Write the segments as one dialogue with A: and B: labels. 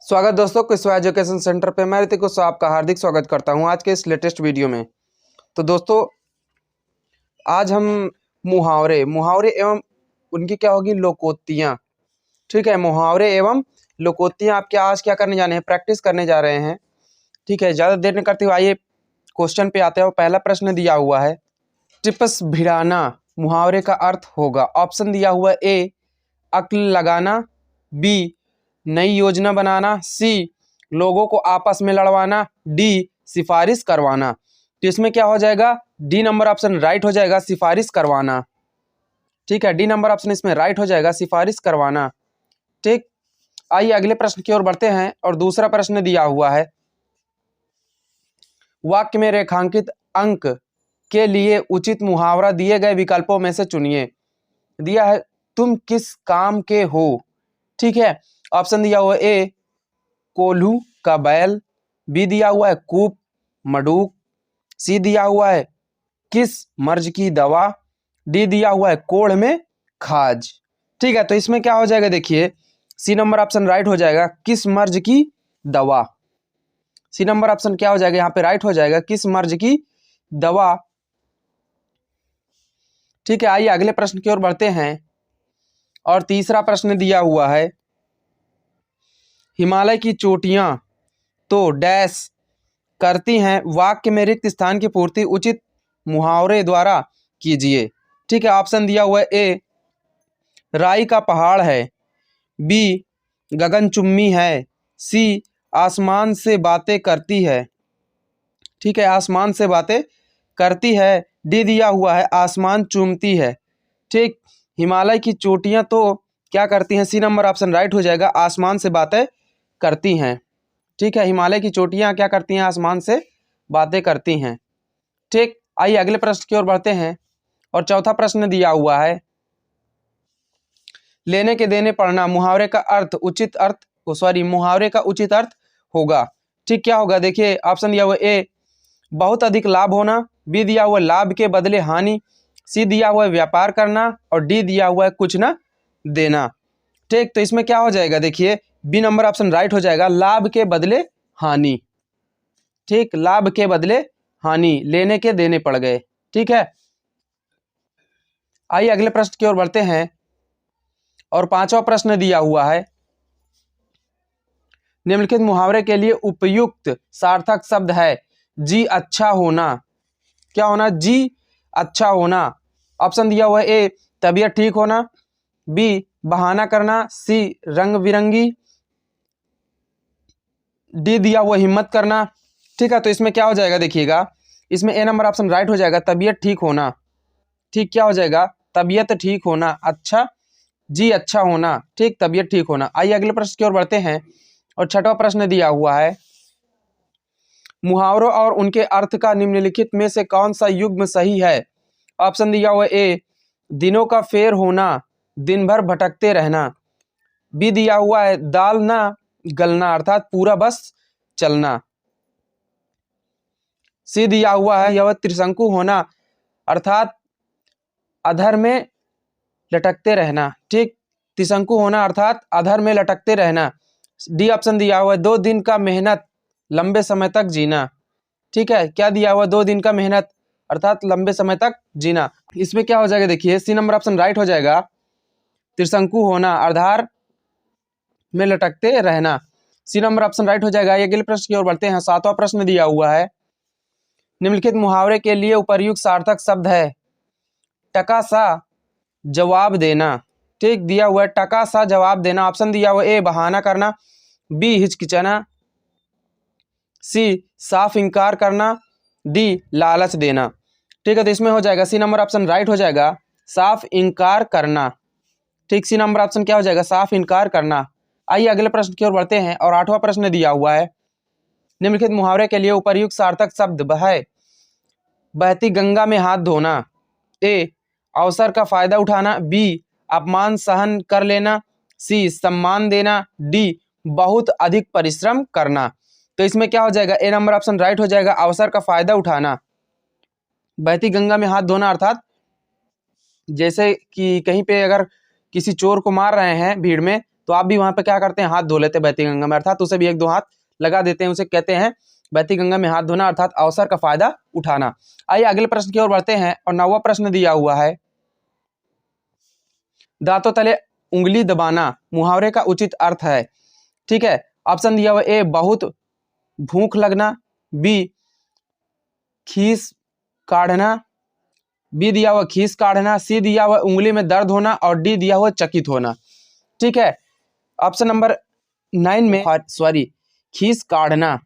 A: स्वागत दोस्तों, क्विस्वा education centre पे मैं ऋतिक कुशवाहा आपका हार्दिक स्वागत करता हूं आज के इस लेटेस्ट वीडियो में। तो दोस्तों, आज हम मुहावरे मुहावरे एवं उनकी क्या होगी लोकोक्तियां। ठीक है, मुहावरे एवं लोकोक्तियां आप आज क्या करने जाने हैं, प्रैक्टिस करने जा रहे हैं। ठीक है, ज़्यादा देर नहीं करते हुए आइए क्वेश्चन पे आते हैं। पहला प्रश्न दिया हुआ है, टिपस भिड़ाना मुहावरे का अर्थ होगा। ऑप्शन दिया हुआ ए अक्ल लगाना, बी नई योजना बनाना, सी लोगों को आपस में लड़वाना, डी सिफारिश करवाना। तो इसमें क्या हो जाएगा, डी नंबर ऑप्शन राइट हो जाएगा, सिफारिश करवाना। ठीक है, डी नंबर ऑप्शन इसमें राइट हो जाएगा, सिफारिश करवाना। ठीक, आइए अगले प्रश्न की ओर बढ़ते हैं। और दूसरा प्रश्न दिया हुआ है, वाक्य में रेखांकित अंक के लिए उचित मुहावरा दिए गए विकल्पों में से चुनिए। दिया है, तुम किस काम के हो। ठीक है, ऑप्शन दिया हुआ है ए कोल्हू का बैल, बी दिया हुआ है कूप मडूक, सी दिया हुआ है किस मर्ज की दवा, डी दिया हुआ है कोढ़ में खाज। ठीक है, तो इसमें क्या हो जाएगा, देखिए सी नंबर ऑप्शन राइट हो जाएगा, किस मर्ज की दवा। सी नंबर ऑप्शन क्या हो जाएगा, यहाँ पे राइट हो जाएगा, किस मर्ज की दवा। ठीक है, आइए अगले प्रश्न की ओर बढ़ते हैं। और तीसरा प्रश्न दिया हुआ है, हिमालय की चोटियां तो डैश करती हैं, वाक्य में रिक्त स्थान की पूर्ति उचित मुहावरे द्वारा कीजिए। ठीक है, ऑप्शन दिया हुआ है ए राई का पहाड़ है, बी गगनचुम्बी है, सी आसमान से बातें करती है। ठीक है, आसमान से बातें करती है, डी दिया हुआ है आसमान चूमती है। ठीक, हिमालय की चोटियां तो क्या करती हैं, सी नंबर ऑप्शन राइट हो जाएगा, आसमान से बातें करती हैं। ठीक है, हिमालय की चोटियां क्या करती हैं, आसमान से बातें करती हैं। ठीक, आइए अगले प्रश्न की ओर बढ़ते हैं। और चौथा प्रश्न दिया हुआ है, लेने के देने पढ़ना मुहावरे का अर्थ उचित अर्थ मुहावरे का उचित अर्थ होगा। ठीक, क्या होगा, देखिए ऑप्शन दिया हुआ ए बहुत अधिक लाभ होना, बी दिया हुआ लाभ के बदले हानि, सी दिया हुआ व्यापार करना, और डी दिया हुआ है कुछ ना देना। ठीक, तो इसमें क्या हो जाएगा, देखिए बी नंबर ऑप्शन राइट हो जाएगा, लाभ के बदले हानि। ठीक, लाभ के बदले हानि, लेने के देने पड़ गए। ठीक है, आइए अगले प्रश्न की ओर बढ़ते हैं। और पांचवा प्रश्न दिया हुआ है, निम्नलिखित मुहावरे के लिए उपयुक्त सार्थक शब्द है। जी अच्छा होना, क्या होना, जी अच्छा होना। ऑप्शन दिया हुआ है ए तबीयत ठीक होना, बी बहाना करना, सी रंग बिरंगी, डी दिया हुआ हिम्मत करना। ठीक है, तो इसमें क्या हो जाएगा, देखिएगा इसमें ए नंबर ऑप्शन राइट हो जाएगा, तबीयत ठीक होना। ठीक, क्या हो जाएगा, तबीयत ठीक होना, अच्छा जी अच्छा होना। ठीक, तबीयत ठीक होना। आइए अगले प्रश्न की ओर बढ़ते हैं। और छठवां प्रश्न दिया हुआ है, मुहावरों और उनके अर्थ का निम्नलिखित में से कौन सा युग्म सही है। ऑप्शन दिया हुआ ए दिनों का फेर होना, दिन भर भटकते रहना, बी दिया हुआ है दाल ना गलना अर्थात पूरा बस चलना, सी दिया हुआ है यह त्रिशंकु होना अर्थात अधर में लटकते रहना। ठीक, त्रिशंकु होना अर्थात अधर में लटकते रहना। डी ऑप्शन दिया हुआ है 2 दिन का मेहनत लंबे समय तक जीना। ठीक है, क्या दिया हुआ, 2 दिन का मेहनत अर्थात लंबे समय तक जीना। इसमें क्या हो जाएगा, देखिए सी नंबर ऑप्शन राइट हो जाएगा, त्रिशंकु होना आधार में लटकते रहना। सी नंबर ऑप्शन राइट हो जाएगा। अगले प्रश्न की ओर बढ़ते हैं। सातवां प्रश्न दिया हुआ है, निम्नलिखित मुहावरे के लिए उपर्युक्त सार्थक शब्द है टका सा जवाब देना। ठीक, दिया हुआ है टका सा जवाब देना। ऑप्शन दिया हुआ ए बहाना करना, बी हिचकिचाना, सी साफ इनकार करना, डी लालच देना। ठीक है, तो इसमें हो जाएगा सी नंबर ऑप्शन राइट हो जाएगा, साफ इनकार करना। ठीक, सी नंबर ऑप्शन क्या हो जाएगा, साफ इनकार करना। आइए अगले प्रश्न की ओर बढ़ते हैं। और आठवां प्रश्न दिया हुआ है, निम्नलिखित मुहावरे के लिए उपर्युक्त सार्थक शब्द है बहती गंगा में हाथ धोना, ए अवसर का फायदा उठाना, बी अपमान सहन कर लेना, सी सम्मान देना, डी बहुत अधिक परिश्रम करना। तो इसमें क्या हो जाएगा, ए नंबर ऑप्शन राइट हो जाएगा, अवसर का फायदा उठाना। बहती गंगा में हाथ धोना अर्थात जैसे कि कहीं पे अगर किसी चोर को मार रहे हैं भीड़ में, तो आप भी वहां पे क्या करते हैं, हाथ धो लेते हैं बहती गंगा में, अर्थात उसे भी एक दो हाथ लगा देते हैं, उसे कहते हैं बहती गंगा में हाथ धोना, अर्थात अवसर का फायदा उठाना। आइए अगले प्रश्न की ओर बढ़ते हैं और 9वां प्रश्न दिया हुआ है, दांतों तले उंगली दबाना मुहावरे का उचित अर्थ है। ठीक है, ऑप्शन दिया हुआ ए बहुत भूख लगना, बी खीस काढ़ना, बी दिया हुआ खीस काढ़ना, सी दिया हुआ उंगली में दर्द होना और डी दिया हुआ चकित होना। ठीक है, ऑप्शन नंबर 9 में सॉरी खीस काढ़ना।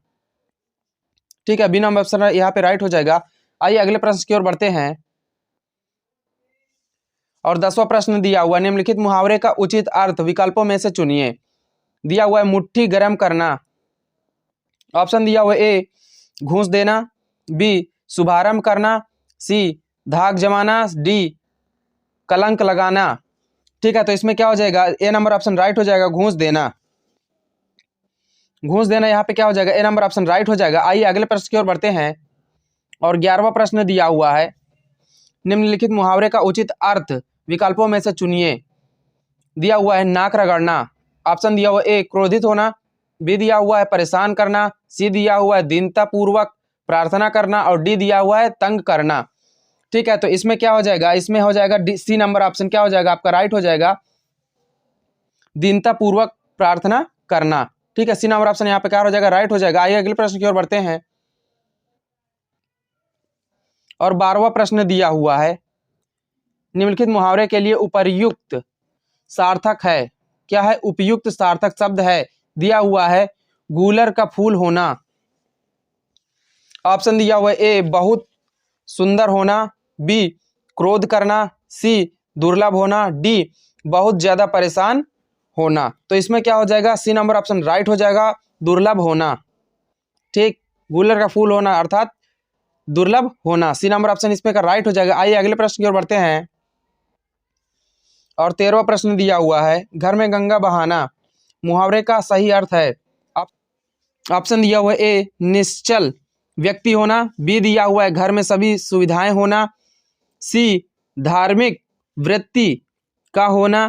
A: ठीक है, बी नंबर ऑप्शन यहाँ पे राइट हो जाएगा। आइए अगले प्रश्न की ओर बढ़ते हैं और 10वां प्रश्न दिया हुआ, निम्नलिखित मुहावरे का उचित अर्थ विकल्पों में से चुनिए। दिया हुआ है मुट्ठी गर्म करना, ऑप्शन दिया हुआ ए घूंस देना, बी शुभारंभ करना, सी धाक जमाना, डी कलंक लगाना। ठीक है, तो इसमें क्या हो जाएगा, ए नंबर ऑप्शन राइट हो जाएगा, घूंस देना। घूंस देना यहाँ पे क्या हो जाएगा, ए नंबर ऑप्शन राइट हो जाएगा। आइए अगले प्रश्न की ओर बढ़ते हैं और 11वां प्रश्न दिया हुआ है, निम्नलिखित मुहावरे का उचित अर्थ विकल्पों में से चुनिए। दिया हुआ है नाक रगड़ना, ऑप्शन दिया हुआ ए क्रोधित होना, बी दिया हुआ है परेशान करना, सी दिया हुआ है दीनता पूर्वक प्रार्थना करना और डी दिया हुआ है तंग करना। ठीक है, तो इसमें क्या हो जाएगा, इसमें हो जाएगा सी नंबर ऑप्शन क्या हो जाएगा आपका राइट हो जाएगा, दीनता पूर्वक प्रार्थना करना। ठीक है, सी नंबर ऑप्शन यहाँ पे क्या हो जाएगा, राइट हो जाएगा। आइए अगले प्रश्न की ओर बढ़ते हैं और 12वां प्रश्न दिया हुआ है, निम्नलिखित मुहावरे के लिए उपर्युक्त सार्थक है। क्या है, उपयुक्त सार्थक शब्द है। दिया हुआ है गूलर का फूल होना, ऑप्शन दिया हुआ है ए बहुत सुंदर होना, बी क्रोध करना, सी दुर्लभ होना, डी बहुत ज्यादा परेशान होना। तो इसमें क्या हो जाएगा, सी नंबर ऑप्शन राइट हो जाएगा, दुर्लभ होना। ठीक, गूलर का फूल होना अर्थात दुर्लभ होना, सी नंबर ऑप्शन इसमें का राइट हो जाएगा। आइए अगले प्रश्न की ओर बढ़ते हैं और 13वां प्रश्न दिया हुआ है, घर में गंगा बहाना मुहावरे का सही अर्थ है। ऑप्शन दिया हुआ है ए निश्चल व्यक्ति होना, बी दिया हुआ है घर में सभी सुविधाएं होना, सी धार्मिक वृत्ति का होना,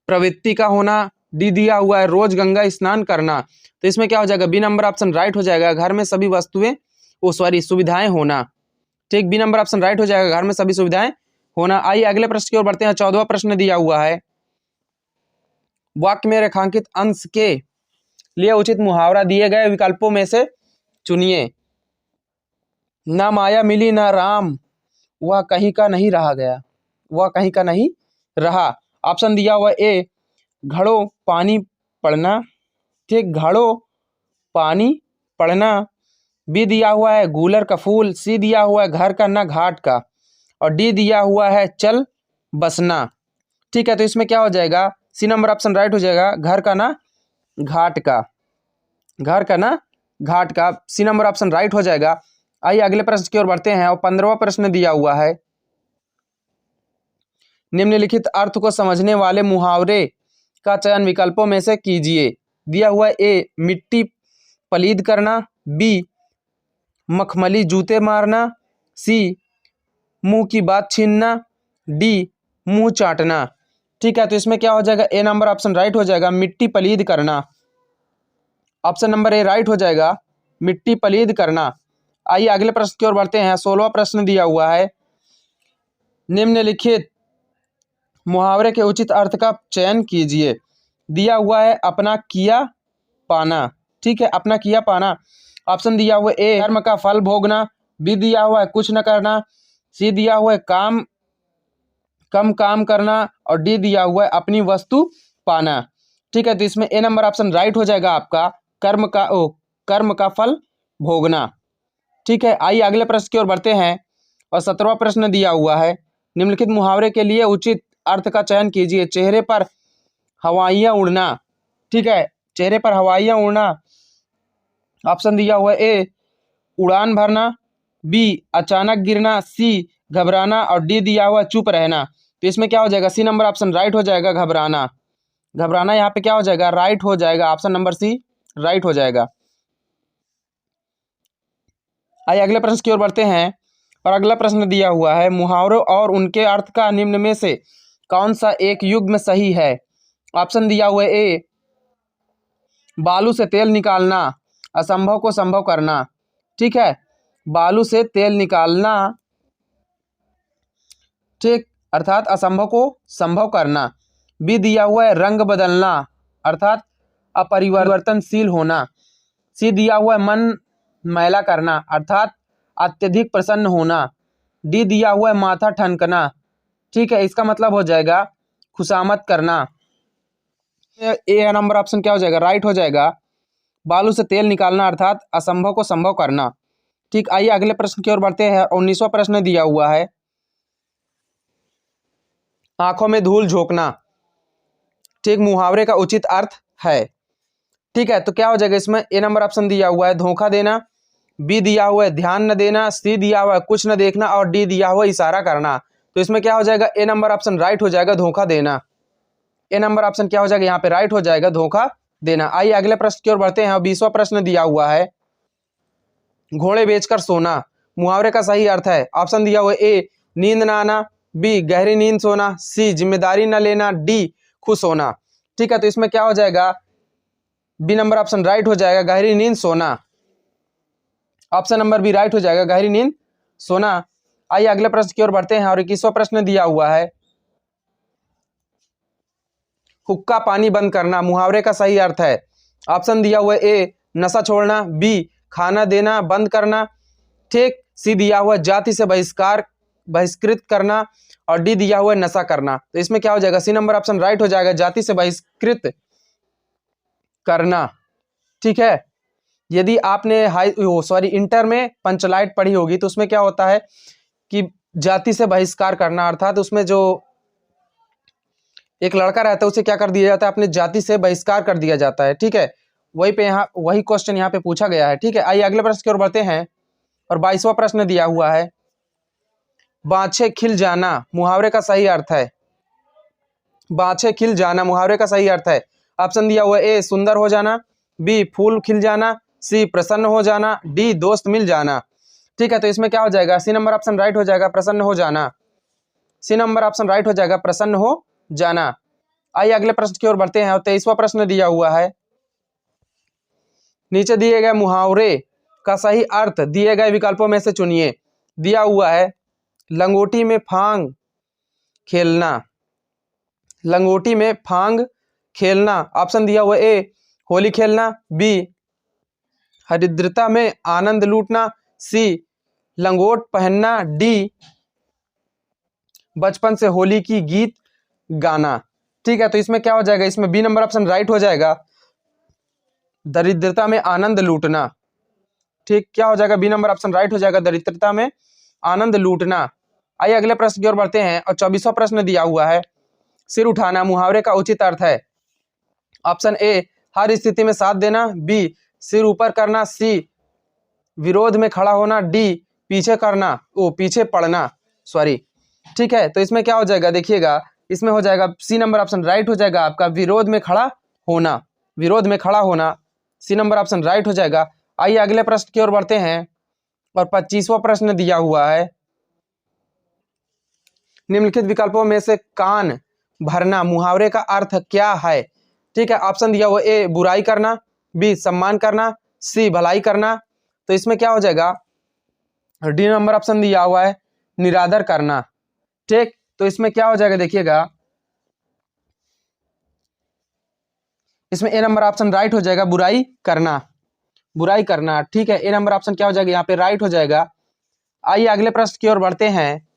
A: प्रवृत्ति का होना, डी दिया हुआ है रोज गंगा स्नान करना। तो इसमें क्या हो जाएगा, बी नंबर ऑप्शन राइट हो जाएगा, घर में सभी वस्तुएं सुविधाएं होना। ठीक, बी नंबर ऑप्शन राइट हो जाएगा, घर में सभी सुविधाएं होना। आइए अगले प्रश्न की ओर बढ़ते हैं। 14वां प्रश्न दिया हुआ है, वाक्य में रेखांकित अंश के लिए उचित मुहावरा दिए गए विकल्पों में से चुनिए। ना माया मिली ना राम, वह कहीं का नहीं रहा गया, वह कहीं का नहीं रहा। ऑप्शन दिया हुआ ए घड़ों पानी पड़ना, ठीक घड़ों पानी पड़ना, बी दिया हुआ है गूलर का फूल, सी दिया हुआ है घर का ना घाट का और डी दिया हुआ है चल बसना। ठीक है, तो इसमें क्या हो जाएगा, सी नंबर ऑप्शन राइट हो जाएगा, घर का ना घाट का, घर का ना घाट का, सी नंबर ऑप्शन राइट हो जाएगा। आइए अगले प्रश्न की ओर बढ़ते हैं और 15वां प्रश्न दिया हुआ है, निम्नलिखित अर्थ को समझने वाले मुहावरे का चयन विकल्पों में से कीजिए। दिया हुआ ए मिट्टी पलीद करना, बी मखमली जूते मारना, सी मुंह की बात छीनना, डी मुंह चाटना। ठीक है, तो इसमें क्या हो जाएगा, ए नंबर ऑप्शन राइट हो जाएगा, मिट्टी पलीद करना। ऑप्शन नंबर ए राइट हो जाएगा, मिट्टी पलीद करना। आइए अगले प्रश्न की ओर बढ़ते हैं। 16वां प्रश्न दिया हुआ है, निम्नलिखित मुहावरे के उचित अर्थ का चयन कीजिए। दिया हुआ है अपना किया पाना, ठीक है, अपना किया पाना। ऑप्शन दिया हुआ है ए कर्म का फल भोगना, बी दिया हुआ है कुछ न करना, सी दिया हुआ है कम काम करना और डी दिया हुआ है अपनी वस्तु पाना। ठीक है, तो इसमें ए नंबर ऑप्शन राइट हो जाएगा आपका, कर्म का फल भोगना। ठीक है, आइए अगले प्रश्न की ओर बढ़ते हैं और 17वां प्रश्न दिया हुआ है, निम्नलिखित मुहावरे के लिए उचित अर्थ का चयन कीजिए। चेहरे पर हवाइयाँ उड़ना, ठीक है, चेहरे पर हवाइयाँ उड़ना। ऑप्शन दिया हुआ है ए उड़ान भरना, बी अचानक गिरना, सी घबराना और डी दिया हुआ चुप रहना। तो इसमें क्या हो जाएगा, सी नंबर ऑप्शन राइट हो जाएगा, घबराना। घबराना यहाँ पे क्या हो जाएगा, राइट हो जाएगा, ऑप्शन नंबर सी राइट हो जाएगा। आइए अगले प्रश्न की ओर बढ़ते हैं और अगला प्रश्न दिया हुआ है, मुहावरों और उनके अर्थ का निम्न में से कौन सा एक युग्म सही है। ऑप्शन दिया हुआ है ए, बालू से तेल निकालना, असंभव को संभव करना। ठीक है, बालू से तेल निकालना, ठीक, अर्थात असंभव को संभव करना। बी दिया हुआ है रंग बदलना, अर्थात अपरिवर्तनशील होना। सी दिया हुआ है मन मैला करना, अर्थात अत्यधिक प्रसन्न होना। डी दिया हुआ है माथा ठनकना। ठीक है, इसका मतलब हो जाएगा खुशामद करना। ए नंबर ऑप्शन क्या हो जाएगा, राइट हो जाएगा। बालू से तेल निकालना अर्थात असंभव को संभव करना। ठीक, आइए अगले प्रश्न की ओर बढ़ते हैं। 19वां प्रश्न दिया हुआ है, आंखों में धूल झोंकना। ठीक, मुहावरे का उचित अर्थ है। ठीक है, तो क्या हो जाएगा इसमें, ए नंबर ऑप्शन दिया हुआ है धोखा देना, बी दिया हुआ है ध्यान न देना, सी दिया हुआ है कुछ न देखना, और डी दिया हुआ है इशारा करना। तो इसमें क्या हो जाएगा, ए नंबर ऑप्शन राइट हो जाएगा, धोखा देना। ए नंबर ऑप्शन क्या हो जाएगा यहाँ पे, राइट हो जाएगा, धोखा देना। आइए अगले प्रश्न की ओर बढ़ते हैं। 20वां प्रश्न दिया हुआ है, घोड़े बेचकर सोना। मुहावरे का सही अर्थ है। ऑप्शन दिया हुआ है ए, नींद न आना, बी, गहरी नींद सोना, सी, जिम्मेदारी न लेना, डी, खुश होना। ठीक है, तो इसमें क्या हो जाएगा, बी नंबर ऑप्शन राइट हो जाएगा, गहरी नींद सोना। ऑप्शन नंबर बी राइट हो जाएगा, गहरी नींद सोना। आइए अगले प्रश्न की ओर बढ़ते हैं। और 21वां प्रश्न दिया हुआ है, हुक्का पानी बंद करना। मुहावरे का सही अर्थ है। ऑप्शन दिया हुआ है ए, नशा छोड़ना, बी, खाना देना बंद करना, ठीक, सी दिया हुआ है जाति से बहिष्कृत करना, और डी दिया हुआ है नशा करना। तो इसमें क्या हो जाएगा, सी नंबर ऑप्शन राइट हो जाएगा, जाति से बहिष्कृत करना। ठीक है, यदि आपने इंटर में पंचलाइट पढ़ी होगी तो उसमें क्या होता है कि जाति से बहिष्कार करना, अर्थात उसमें जो एक लड़का रहता है उसे क्या कर दिया जाता है, अपने जाति से बहिष्कार कर दिया जाता है। ठीक है, वही क्वेश्चन यहाँ पे पूछा गया है। ठीक है, आइए अगले प्रश्न की ओर बढ़ते हैं। और 22वां प्रश्न दिया हुआ है, बाछे खिल जाना। मुहावरे का सही अर्थ है। बाछे खिल जाना मुहावरे का सही अर्थ है। ऑप्शन दिया हुआ है ए, सुंदर हो जाना, बी, फूल खिल जाना, सी, प्रसन्न हो जाना, डी, दोस्त मिल जाना। ठीक है, तो इसमें क्या हो जाएगा, सी नंबर ऑप्शन राइट हो जाएगा, प्रसन्न हो जाना। सी नंबर ऑप्शन राइट हो जाएगा, प्रसन्न हो जाना। आइए अगले प्रश्न की ओर बढ़ते हैं। और 23वां प्रश्न दिया हुआ है, नीचे दिए गए मुहावरे का सही अर्थ दिए गए विकल्पों में से चुनिए। दिया हुआ है, लंगोटी में फांग खेलना। लंगोटी में फांग खेलना। ऑप्शन दिया हुआ ए, होली खेलना, बी, हरिद्रता में आनंद लूटना, सी, लंगोट पहनना, डी, बचपन से होली की गीत गाना। ठीक है, तो इसमें क्या हो जाएगा, इसमें बी नंबर ऑप्शन राइट हो जाएगा, दरिद्रता में आनंद लूटना। ठीक, क्या हो जाएगा, बी नंबर ऑप्शन राइट हो जाएगा, दरिद्रता में आनंद लूटना। आइए अगले प्रश्न की ओर बढ़ते हैं। और 24वां प्रश्न दिया हुआ है, सिर उठाना। मुहावरे का उचित अर्थ है। ऑप्शन ए, हर स्थिति में साथ देना, बी, सिर ऊपर करना, सी, विरोध में खड़ा होना, डी, पीछे पड़ना, सॉरी। ठीक है, तो इसमें क्या हो जाएगा, देखिएगा, इसमें हो जाएगा सी नंबर ऑप्शन राइट हो जाएगा आपका, विरोध में खड़ा होना। विरोध में खड़ा होना, सी नंबर ऑप्शन राइट हो जाएगा। आइए अगले प्रश्न की ओर बढ़ते हैं। और 25वां प्रश्न दिया हुआ है, निम्नलिखित विकल्पों में से कान भरना। मुहावरे का अर्थ क्या है। ठीक है, ऑप्शन दिया हुआ ए, बुराई करना, बी, सम्मान करना, सी, भलाई करना। तो इसमें क्या हो जाएगा, डी नंबर ऑप्शन दिया हुआ है, निरादर करना। ठीक, तो इसमें क्या हो जाएगा, देखिएगा, इसमें ए नंबर ऑप्शन राइट हो जाएगा, बुराई करना। बुराई करना। ठीक है, ए नंबर ऑप्शन क्या हो जाएगा यहाँ पे, राइट हो जाएगा। आइए अगले प्रश्न की ओर बढ़ते हैं।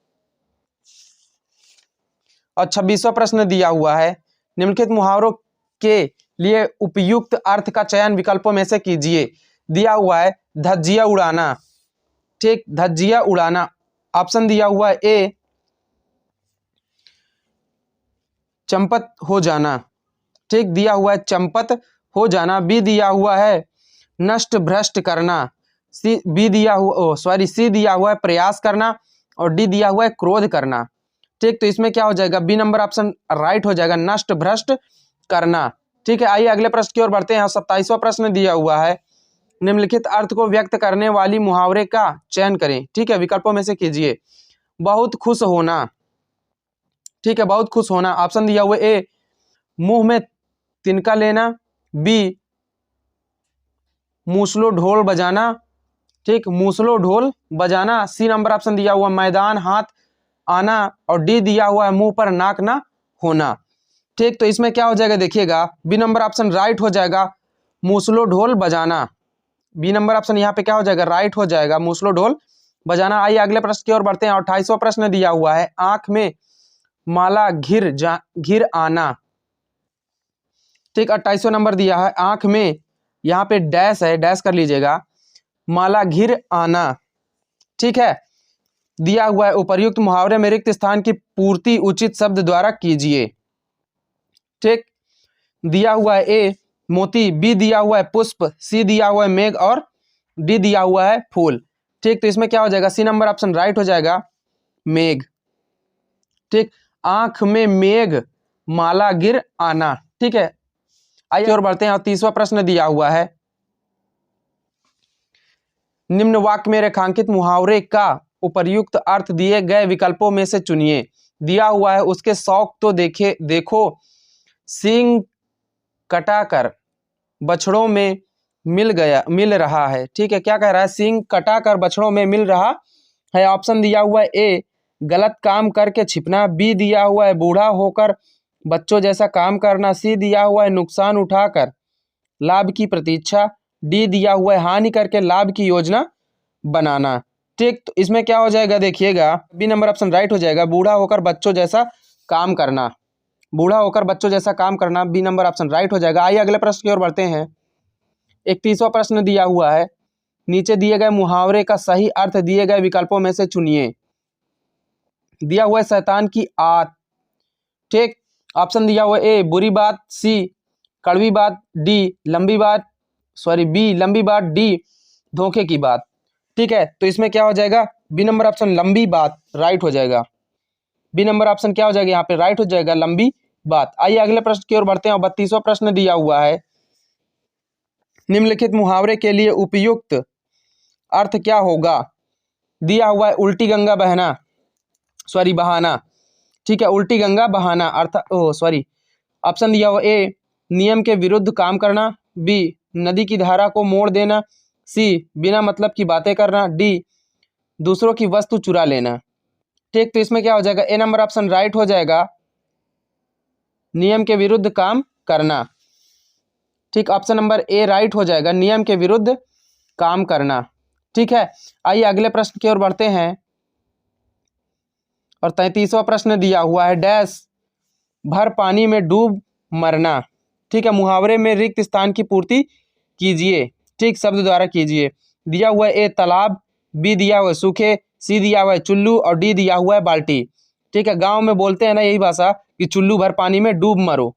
A: और 26वां प्रश्न दिया हुआ है, निम्नलिखित मुहावरों के लिए उपयुक्त अर्थ का चयन विकल्पों में से कीजिए। दिया हुआ है, धज्जियां उड़ाना। ठीक, धज्जियां उड़ाना। ऑप्शन दिया हुआ है ए, चंपत हो जाना। ठीक, दिया हुआ है चंपत हो जाना। बी दिया हुआ है नष्ट भ्रष्ट करना। सी दिया हुआ है प्रयास करना, और डी दिया हुआ है क्रोध करना। ठीक, तो इसमें क्या हो जाएगा, बी नंबर ऑप्शन राइट हो जाएगा, नष्ट भ्रष्ट करना। ठीक है, आइए अगले प्रश्न की ओर बढ़ते हैं। 27वां प्रश्न दिया हुआ है, निम्नलिखित अर्थ को व्यक्त करने वाली मुहावरे का चयन करें। ठीक है, विकल्पों में से कीजिए। बहुत खुश होना। ठीक है, बहुत खुश होना। ऑप्शन दिया हुआ ए, मुंह में तिनका लेना, बी मूसलो ढोल बजाना, ठीक, मूसलो ढोल बजाना, सी नंबर ऑप्शन दिया हुआ मैदान हाथ आना, और डी दिया हुआ है मुंह पर नाक ना होना। ठीक, तो इसमें क्या हो जाएगा देखिएगा, बी नंबर ऑप्शन राइट हो जाएगा, मूसलो ढोल बजाना। बी नंबर ऑप्शन यहाँ पे क्या हो जाएगा, राइट हो जाएगा, मूसलो ढोल बजाना। आइए अगले प्रश्न की ओर बढ़ते हैं। 28वां प्रश्न दिया हुआ है, आंख में माला घिर आना। ठीक, 28वां नंबर दिया है, आंख में, यहाँ पे डैश है, डैश कर लीजिएगा, माला घिर आना। ठीक है, दिया हुआ है उपर्युक्त मुहावरे में रिक्त स्थान की पूर्ति उचित शब्द द्वारा कीजिए। ठीक, दिया हुआ है ए मोती, बी दिया हुआ है पुष्प, सी दिया हुआ है मेघ, और डी दिया हुआ है फूल। ठीक, तो इसमें क्या हो जाएगा, सी नंबर ऑप्शन राइट हो जाएगा, मेघ। ठीक, आंख में मेघ माला गिर आना। ठीक है, आइए और बढ़ते हैं। और 30वां प्रश्न दिया हुआ है, निम्न वाक्य में रेखांकित मुहावरे का उपर्युक्त अर्थ दिए गए विकल्पों में से चुनिए। दिया हुआ है, उसके शौक तो देखो सींग कटाकर बछड़ों में मिल रहा है। ठीक है, क्या कह रहा है, सींग कटाकर बछड़ों में मिल रहा है। ऑप्शन दिया हुआ है ए गलत काम करके छिपना, बी दिया हुआ है बूढ़ा होकर बच्चों जैसा काम करना, सी दिया हुआ है नुकसान उठाकर लाभ की प्रतीक्षा, डी दिया हुआ है हानि करके लाभ की योजना बनाना। ठीक, तो इसमें क्या हो जाएगा देखिएगा, बी नंबर ऑप्शन राइट हो जाएगा, बूढ़ा होकर बच्चों जैसा काम करना। बूढ़ा होकर बच्चों जैसा काम करना, बी नंबर ऑप्शन राइट हो जाएगा। आइए अगले प्रश्न की ओर बढ़ते हैं। 31वां प्रश्न दिया हुआ है, नीचे दिए गए मुहावरे का सही अर्थ दिए गए विकल्पों में से चुनिए। दिया हुआ है शैतान की आत। ठीक, ऑप्शन दिया हुआ है ए बुरी बात, सी कड़वी बात, डी लंबी बात, बी लंबी बात, डी धोखे की बात। ठीक है, तो इसमें क्या हो जाएगा, बी नंबर ऑप्शन लंबी बात राइट हो जाएगा। बी नंबर ऑप्शन क्या हो जाएगा, यहाँ पे राइट हो जाएगा, लंबी बात। आइए अगले प्रश्न की ओर बढ़ते हैं। 32वां प्रश्न दिया हुआ है, निम्नलिखित मुहावरे के लिए उपयुक्त अर्थ क्या होगा। दिया हुआ है उल्टी गंगा बहाना। ठीक है, उल्टी गंगा बहाना ऑप्शन दिया हुआ ए नियम के विरुद्ध काम करना, बी नदी की धारा को मोड़ देना, सी बिना मतलब की बातें करना, डी दूसरों की वस्तु चुरा लेना। ठीक, तो इसमें क्या हो जाएगा, ए नंबर ऑप्शन राइट हो जाएगा, नियम के विरुद्ध काम करना। ठीक, ऑप्शन नंबर ए राइट हो जाएगा, नियम के विरुद्ध काम करना। ठीक है, आइए अगले प्रश्न की ओर बढ़ते हैं। और 33वां प्रश्न दिया हुआ है, डैश भर पानी में डूब मरना। ठीक है, मुहावरे में रिक्त स्थान की पूर्ति कीजिए। ठीक, शब्द द्वारा कीजिए। दिया हुआ है ए तालाब, बी दिया हुआ है सूखे, सी दिया हुआ है चुल्लू, और डी दिया हुआ है बाल्टी। ठीक है, गांव में बोलते हैं ना यही भाषा कि चुल्लू भर पानी में डूब मरो।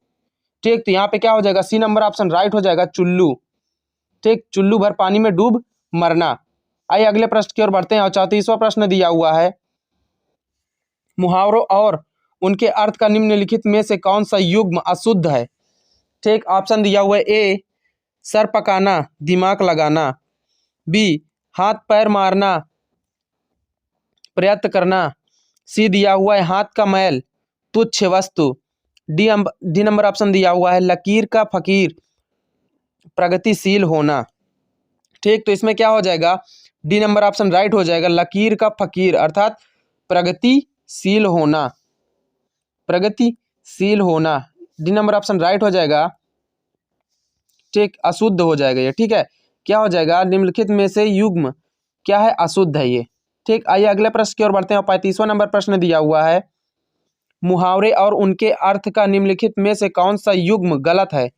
A: ठीक, तो यहाँ पे क्या हो जाएगा, सी नंबर ऑप्शन राइट हो जाएगा, चुल्लू। ठीक, चुल्लू भर पानी में डूब मरना। आइए अगले प्रश्न की ओर बढ़ते हैं। और 34वां प्रश्न दिया हुआ है, मुहावरों और उनके अर्थ का निम्नलिखित में से कौन सा युग्म अशुद्ध है। ठीक, ऑप्शन दिया हुआ है ए सर पकाना दिमाग लगाना, बी हाथ पैर मारना प्रयत्न करना, सी दिया हुआ है हाथ का मैल तुच्छ वस्तु, डी नंबर ऑप्शन दिया हुआ है लकीर का फकीर प्रगतिशील होना। ठीक, तो इसमें क्या हो जाएगा, डी नंबर ऑप्शन राइट हो जाएगा, लकीर का फकीर अर्थात प्रगतिशील होना। प्रगतिशील होना, डी नंबर ऑप्शन राइट हो जाएगा। ठीक, अशुद्ध हो जाएगा ये। ठीक है, क्या हो जाएगा, निम्नलिखित में से युग्म क्या है, अशुद्ध है ये। ठीक, आइए अगले प्रश्न की ओर बढ़ते हैं। 35वां नंबर प्रश्न दिया हुआ है, मुहावरे और उनके अर्थ का निम्नलिखित में से कौन सा युग्म गलत है।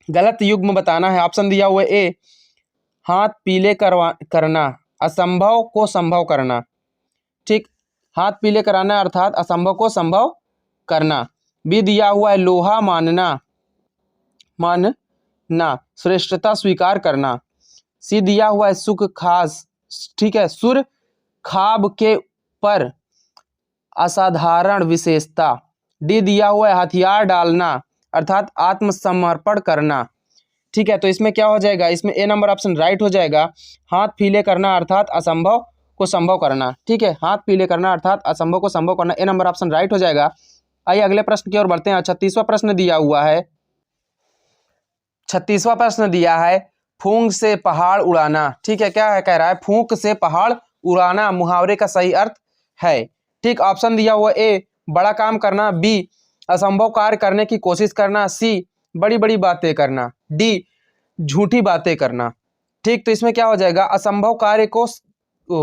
A: गलत युग्म बताना है। ऑप्शन दिया हुआ है ए हाथ पीले करना असंभव को संभव करना। ठीक, हाथ पीले कराना अर्थात असंभव को संभव करना। बी दिया हुआ है लोहा मानना श्रेष्ठता स्वीकार करना। सी दिया हुआ है सुख खास, ठीक है, सुर खाब के पर असाधारण विशेषता। डी दिया हुआ है हथियार डालना अर्थात आत्मसमर्पण करना। ठीक है, तो इसमें क्या हो जाएगा, इसमें ए नंबर ऑप्शन राइट हो जाएगा, हाथ पीले करना अर्थात असंभव को संभव करना। ठीक है, हाथ पीले करना अर्थात असंभव को संभव करना, ए नंबर ऑप्शन राइट हो जाएगा। आइए अगले प्रश्न की ओर बढ़ते हैं। 36वां प्रश्न दिया हुआ है। 36वां प्रश्न दिया है फूंक से पहाड़ उड़ाना। ठीक है, क्या है कह रहा है, फूंक से पहाड़ उड़ाना मुहावरे का सही अर्थ है। ठीक, ऑप्शन दिया हुआ ए बड़ा काम करना, बी असंभव कार्य करने की कोशिश करना, सी बड़ी बड़ी बातें करना, डी झूठी बातें करना। ठीक, तो इसमें क्या हो जाएगा, असंभव कार्य को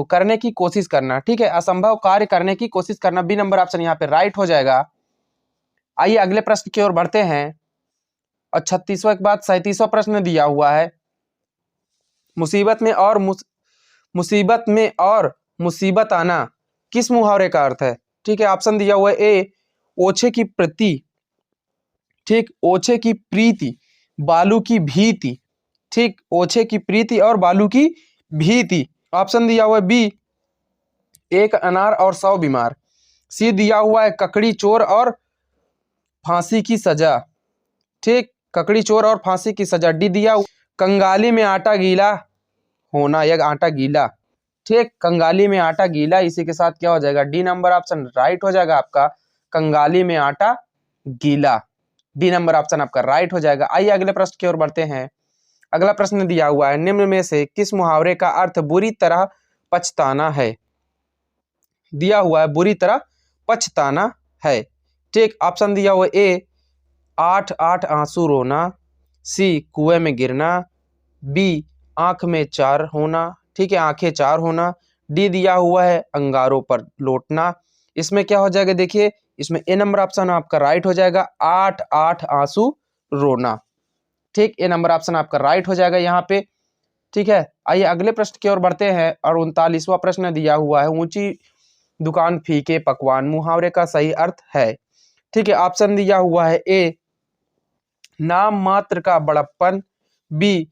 A: करने की कोशिश करना। ठीक है, असंभव कार्य करने की कोशिश करना, बी नंबर ऑप्शन यहाँ पे राइट हो जाएगा। आइए अगले प्रश्न की ओर बढ़ते हैं। और 36वां के बाद 37वां प्रश्न दिया हुआ है। मुसीबत में और मुसीबत आना किस मुहावरे का अर्थ है। ठीक है, ऑप्शन दिया हुआ है ए ओछे की प्रति, ठीक, ओछे की प्रीति बालू की भीति। ठीक, ओछे की प्रीति और बालू की भीति। ऑप्शन दिया हुआ है बी एक अनार और 100 बीमार, सी दिया हुआ है ककड़ी चोर और फांसी की सजा। ठीक, ककड़ी चोर और फांसी की सजा, डी दिया कंगाली में आटा गीला होना या आटा गीला। ठीक, कंगाली में आटा गीला, इसी के साथ क्या हो जाएगा, डी नंबर ऑप्शन राइट हो जाएगा आपका, कंगाली में आटा गीला, डी नंबर ऑप्शन आपका राइट हो जाएगा। आइए अगले प्रश्न की ओर बढ़ते हैं। अगला प्रश्न दिया हुआ है निम्न में से किस मुहावरे का अर्थ बुरी तरह पछताना है। दिया हुआ है बुरी तरह पछताना है। ठीक, ऑप्शन दिया हुआ ए 8 आंसू रोना, सी कुएं में गिरना, बी आंख में 4 होना, ठीक है आंखें 4 होना, डी दिया हुआ है अंगारों पर लौटना। इसमें क्या हो जाएगा, देखिए इसमें ए नंबर ऑप्शन आपका राइट हो जाएगा, 8 आंसू रोना। ठीक, ए नंबर ऑप्शन आपका राइट हो जाएगा यहाँ पे। ठीक है, आइए अगले प्रश्न की ओर बढ़ते हैं। और 39वां प्रश्न दिया हुआ है ऊंची दुकान फीके पकवान मुहावरे का सही अर्थ है। ठीक है, ऑप्शन दिया हुआ है ए नाम मात्र का बड़प्पन, बी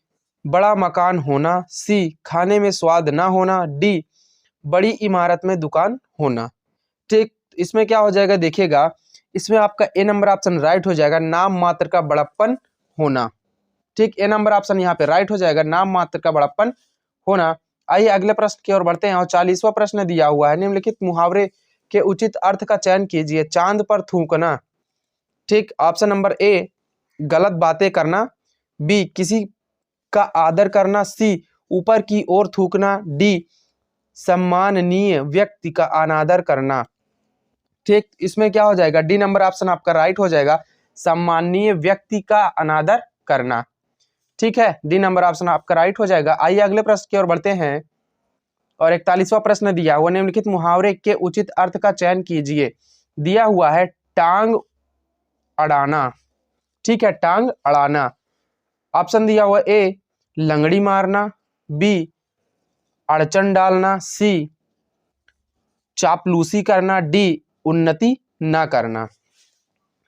A: बड़ा मकान होना, सी खाने में स्वाद ना होना, डी बड़ी इमारत में दुकान होना। ठीक, इसमें क्या हो जाएगा, देखिएगा इसमें आपका ए नंबर ऑप्शन राइट हो जाएगा, नाम मात्र का बड़प्पन होना। ठीक, ए नंबर ऑप्शन यहाँ पे राइट हो जाएगा, नाम मात्र का बड़प्पन होना। आइए अगले प्रश्न की ओर बढ़ते हैं। और 40वां प्रश्न दिया हुआ है निम्नलिखित मुहावरे के उचित अर्थ का चयन कीजिए। चांद पर थूकना। ठीक, ऑप्शन नंबर ए गलत बातें करना, बी किसी का आदर करना, सी ऊपर की ओर थूकना, डी सम्माननीय व्यक्ति का अनादर करना। ठीक, इसमें क्या हो जाएगा, डी नंबर ऑप्शन आपका राइट हो जाएगा, सम्माननीय व्यक्ति का अनादर करना। ठीक है, डी नंबर ऑप्शन आपका राइट हो जाएगा। आइए अगले प्रश्न की ओर बढ़ते हैं। और 41वां प्रश्न दिया हुआ निम्नलिखित मुहावरे के उचित अर्थ का चयन कीजिए। दिया हुआ है टांग अड़ाना। ठीक है, टांग अड़ाना। ऑप्शन दिया हुआ ए लंगड़ी मारना, बी अड़चन डालना, सी चापलूसी करना, डी उन्नति ना करना।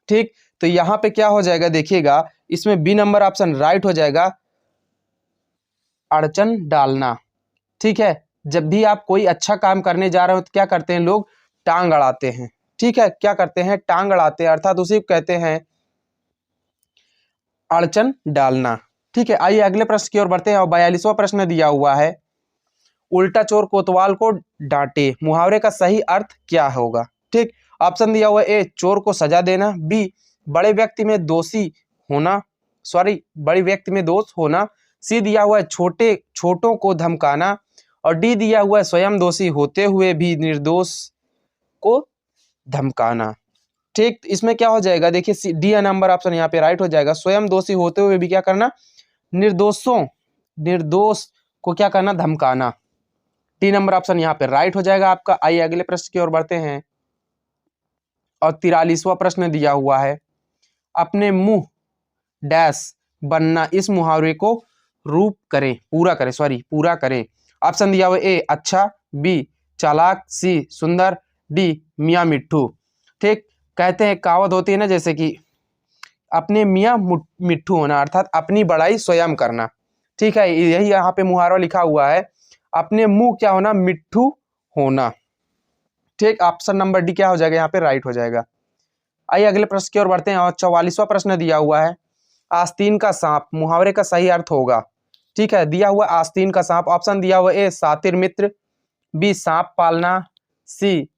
A: ठीक, तो यहां पे क्या हो जाएगा, देखिएगा इसमें बी नंबर ऑप्शन राइट हो जाएगा, अड़चन डालना। ठीक है, जब भी आप कोई अच्छा काम करने जा रहे हो तो क्या करते हैं लोग, टांग अड़ाते हैं। ठीक है, क्या करते हैं, टांग अड़ाते हैं, अर्थात उसी को कहते हैं अड़चन डालना। ठीक है, आइए अगले प्रश्न की ओर बढ़ते हैं। और 42वां प्रश्न दिया हुआ है उल्टा चोर कोतवाल को डांटे मुहावरे का सही अर्थ क्या होगा। ठीक, ऑप्शन दिया हुआ है ए चोर को सजा देना, बी बड़े व्यक्ति में बड़े व्यक्ति में दोष होना, सी दिया हुआ है छोटों को धमकाना, और डी दिया हुआ है स्वयं दोषी होते हुए भी निर्दोष को धमकाना। ठीक, इसमें क्या हो जाएगा, देखिए डी नंबर ऑप्शन यहाँ पे राइट हो जाएगा, स्वयं दोषी होते हुए भी क्या करना, निर्दोष को क्या करना, धमकाना। डी नंबर ऑप्शन यहाँ पे राइट हो जाएगा आपका। आइए अगले प्रश्न की ओर बढ़ते हैं। और 43वां प्रश्न दिया हुआ है अपने मुंह डैश बनना इस मुहावरे को पूरा करें। ऑप्शन दिया हुआ ए अच्छा, बी चालाक, सी सुंदर, डी मियाँ मिट्ठू। ठीक, कहते हैं कहावत होती है ना, जैसे कि अपने मियाँ मिट्ठू होना, अर्थात अपनी बड़ाई स्वयं करना। ठीक है, यही यहाँ पे मुहावरा लिखा हुआ है, अपने मुंह क्या होना, मिट्ठू होना। ठीक, ऑप्शन नंबर डी क्या हो जाएगा, यहाँ पे राइट हो जाएगा। आइए अगले प्रश्न की ओर बढ़ते हैं। और 44वां प्रश्न दिया हुआ है आस्तीन का सांप मुहावरे का सही अर्थ होगा। ठीक है, दिया हुआ आस्तीन का सांप। ऑप्शन दिया हुआ ए सातिर मित्र, बी सांप पालना, सी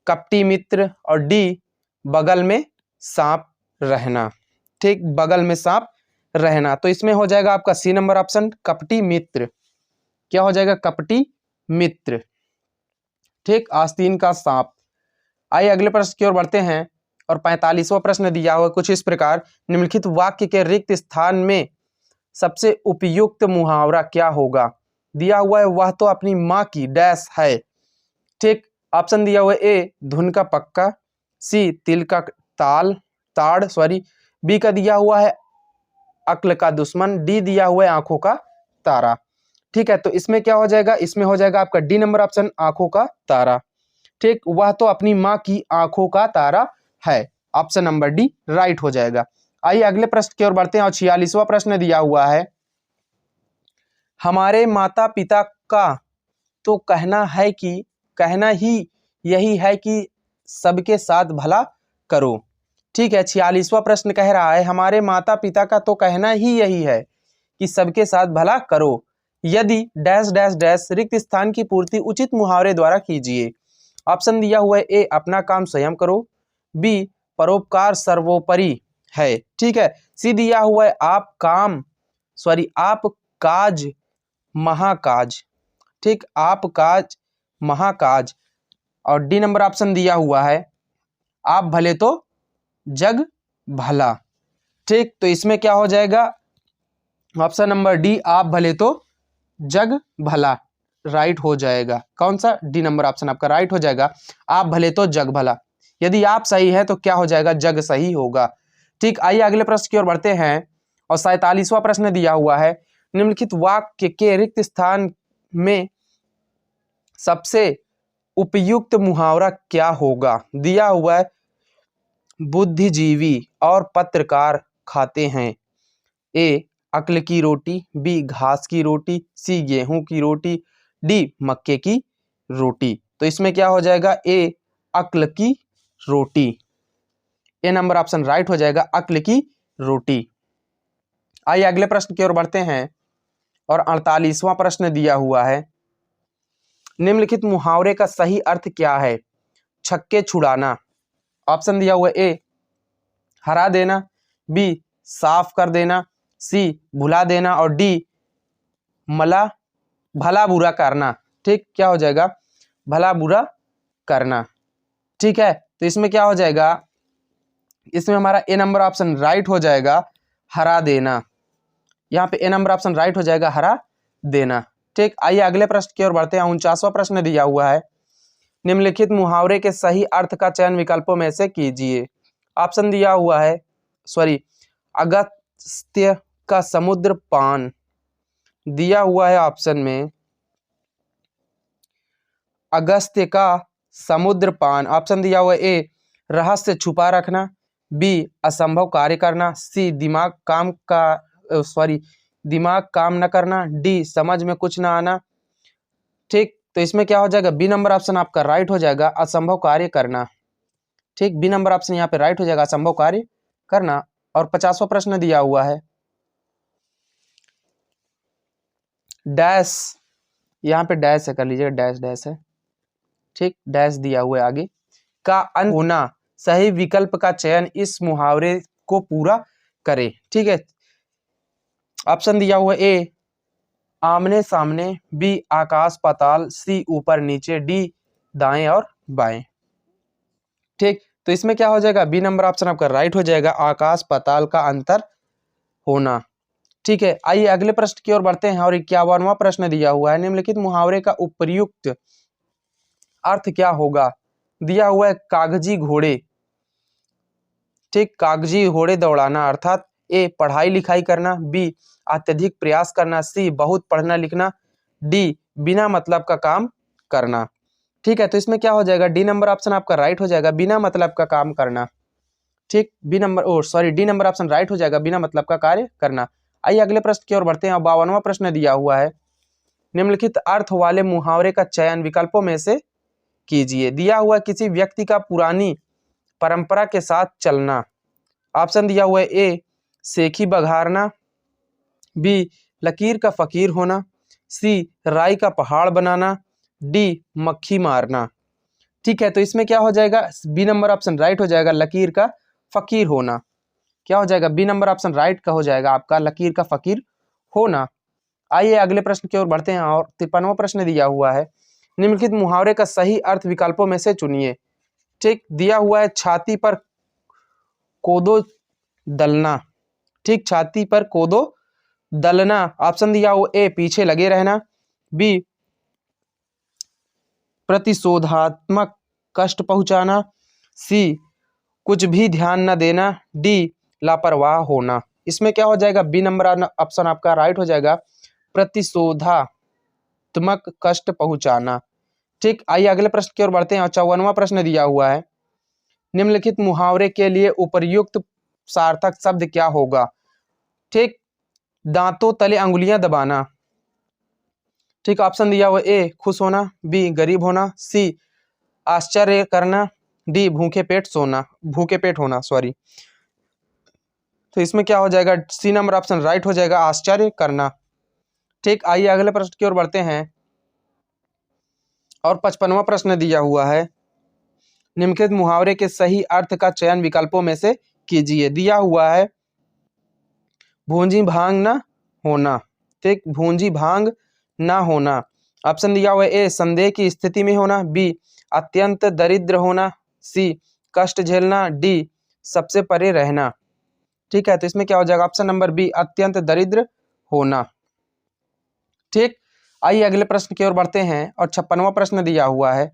A: कपटी मित्र, और डी बगल में सांप रहना। ठीक, बगल में सांप रहना। तो इसमें हो जाएगा आपका सी नंबर ऑप्शन, कपटी मित्र। क्या हो जाएगा? कपटी मित्र। ठीक, आस्तीन का सांप। आइए अगले प्रश्न की ओर बढ़ते हैं और 45वां प्रश्न दिया हुआ कुछ इस प्रकार, निम्नलिखित वाक्य के रिक्त स्थान में सबसे उपयुक्त मुहावरा क्या होगा? दिया हुआ है वह तो अपनी माँ की डैश है। ठीक, ऑप्शन दिया हुआ है ए धुन का पक्का, सी तिल का ताड़, बी का दिया हुआ है अक्ल का दुश्मन, डी दिया हुआ है आंखों का तारा। ठीक है, तो इसमें क्या हो जाएगा? इसमें हो जाएगा आपका डी नंबर ऑप्शन, आंखों का तारा। ठीक, वह तो अपनी माँ की आंखों का तारा है। ऑप्शन नंबर डी राइट हो जाएगा। आइए अगले प्रश्न की ओर बढ़ते हैं और 46वां प्रश्न दिया हुआ है, हमारे माता पिता का तो कहना ही यही है कि सबके साथ भला करो। ठीक है, 46वां प्रश्न कह रहा है हमारे माता पिता का तो कहना ही यही है कि सबके साथ भला करो, यदि डैश डैश डैश रिक्त स्थान की पूर्ति उचित मुहावरे द्वारा कीजिए। ऑप्शन दिया हुआ है ए अपना काम स्वयं करो, बी परोपकार सर्वोपरि है। ठीक है, सी दिया हुआ है आप काज महाकाज। ठीक, आप काज महाकाज। और डी नंबर ऑप्शन दिया हुआ है आप भले तो जग भला। ठीक, तो इसमें क्या हो जाएगा? ऑप्शन नंबर डी आप भले तो जग भला राइट हो जाएगा। कौन सा? डी नंबर ऑप्शन आपका राइट हो जाएगा, आप भले तो जग भला। यदि आप सही है तो क्या हो जाएगा? जग सही होगा। ठीक, आइए अगले प्रश्न की ओर बढ़ते हैं और 47वां प्रश्न दिया हुआ है, निम्नलिखित वाक्य के रिक्त स्थान में सबसे उपयुक्त मुहावरा क्या होगा? दिया हुआ है बुद्धिजीवी और पत्रकार खाते हैं ए अक्ल की रोटी, बी घास की रोटी, सी गेहूं की रोटी, डी मक्के की रोटी। तो इसमें क्या हो जाएगा? ए अक्ल की रोटी। ए नंबर ऑप्शन राइट हो जाएगा, अक्ल की रोटी। आइए अगले प्रश्न की ओर बढ़ते हैं और 48वां प्रश्न दिया हुआ है, निम्नलिखित मुहावरे का सही अर्थ क्या है? छक्के छुड़ाना। ऑप्शन दिया हुआ है ए हरा देना, बी साफ कर देना, सी भुला देना और डी भला बुरा करना। ठीक, क्या हो जाएगा? भला बुरा करना। ठीक है, तो इसमें क्या हो जाएगा? इसमें हमारा ए नंबर ऑप्शन राइट हो जाएगा, हरा देना। यहाँ पे ए नंबर ऑप्शन राइट हो जाएगा, हरा देना। ठीक, आइए अगले प्रश्न की ओर बढ़ते हैं। 49वां प्रश्न दिया हुआ है, निम्नलिखित मुहावरे के सही अर्थ का चयन विकल्पों में से कीजिए। ऑप्शन दिया हुआ है अगस्त्य का समुद्र पान। दिया हुआ है ऑप्शन में अगस्त्य का समुद्र पान। ऑप्शन दिया हुआ है ए रहस्य छुपा रखना, बी असंभव कार्य करना, सी दिमाग काम न करना, डी समझ में कुछ ना आना। ठीक, तो इसमें क्या हो जाएगा? बी नंबर ऑप्शन आपका राइट हो जाएगा, असंभव कार्य करना। ठीक, बी नंबर ऑप्शन यहाँ पे राइट हो जाएगा, असंभव कार्य करना। और 50वां प्रश्न दिया हुआ है, डैश, यहाँ पे डैश है, कर लीजिएगा, डैश डैश है। ठीक, डैश दिया हुआ है आगे, का अंत होना सही विकल्प का चयन इस मुहावरे को पूरा करे। ठीक है, ऑप्शन दिया हुआ है ए आमने सामने, बी आकाश पाताल, सी ऊपर नीचे, डी दाएं और बाएं। ठीक, तो इसमें क्या हो जाएगा? बी नंबर ऑप्शन आपका राइट हो जाएगा, आकाश पाताल का अंतर होना। ठीक है, आइए अगले प्रश्न की ओर बढ़ते हैं और 51वां प्रश्न दिया हुआ है, निम्नलिखित मुहावरे का उपयुक्त अर्थ क्या होगा? दिया हुआ है कागजी घोड़े। ठीक, कागजी घोड़े दौड़ाना अर्थात ए पढ़ाई लिखाई करना, बी अत्यधिक प्रयास करना, सी बहुत पढ़ना लिखना, डी बिना मतलब का काम करना। ठीक है, तो इसमें क्या हो जाएगा? डी नंबर ऑप्शन आपका राइट हो जाएगा, बिना मतलब का काम करना। ठीक, डी नंबर ऑप्शन राइट हो जाएगा, बिना मतलब का कार्य करना। आइए अगले प्रश्न की ओर बढ़ते हैं। 52वां प्रश्न दिया हुआ है, निम्नलिखित अर्थ वाले मुहावरे का चयन विकल्पों में से कीजिए। दिया हुआ किसी व्यक्ति का पुरानी परंपरा के साथ चलना। ऑप्शन दिया हुआ है ए सेखी बघारना, बी लकीर का फकीर होना, सी राई का पहाड़ बनाना, डी मक्खी मारना। ठीक है, तो इसमें क्या हो जाएगा, बी नंबर ऑप्शन राइट हो जाएगा, लकीर का फकीर होना। क्या हो जाएगा, बी नंबर ऑप्शन राइट का हो जाएगा आपका, लकीर का फकीर होना। आइए अगले प्रश्न की ओर बढ़ते हैं और 53वां प्रश्न दिया हुआ है, निम्नलिखित मुहावरे का सही अर्थ विकल्पों में से चुनिए। ठीक, दिया हुआ है छाती पर कोदो दलना। ठीक, छाती पर कोदो दलना। ऑप्शन दिया हुआ ए पीछे लगे रहना, बी प्रतिशोधात्मक कष्ट पहुंचाना, सी कुछ भी ध्यान न देना, डी लापरवाह होना। इसमें क्या हो जाएगा, बी नंबर ऑप्शन आपका राइट हो जाएगा, प्रतिशोधात्मक कष्ट पहुंचाना। ठीक, आइए अगले प्रश्न की ओर बढ़ते हैं और 54वां प्रश्न दिया हुआ है, निम्नलिखित मुहावरे के लिए उपर्युक्त सार्थक शब्द क्या होगा। ठीक, दांतों तले अंगुलियां दबाना। ठीक, ऑप्शन दिया हुआ ए खुश होना, बी गरीब होना, सी आश्चर्य करना, डी भूखे पेट होना सॉरी। तो इसमें क्या हो जाएगा, सी नंबर ऑप्शन राइट हो जाएगा, आश्चर्य करना। ठीक, आइए अगले प्रश्न की ओर बढ़ते हैं और 55वां प्रश्न दिया हुआ है, निम्नलिखित मुहावरे के सही अर्थ का चयन विकल्पों में से कीजिए। दिया हुआ है भूंजी भांग न होना। ठीक, भूंजी भांग ना होना। ऑप्शन दिया हुआ है ए संदेह की स्थिति में होना, बी अत्यंत दरिद्र होना, सी कष्ट झेलना, डी सबसे परे रहना। ठीक है, तो इसमें क्या हो जाएगा, ऑप्शन नंबर बी अत्यंत दरिद्र होना। ठीक, आइए अगले प्रश्न की ओर बढ़ते हैं और 56वां प्रश्न दिया हुआ है,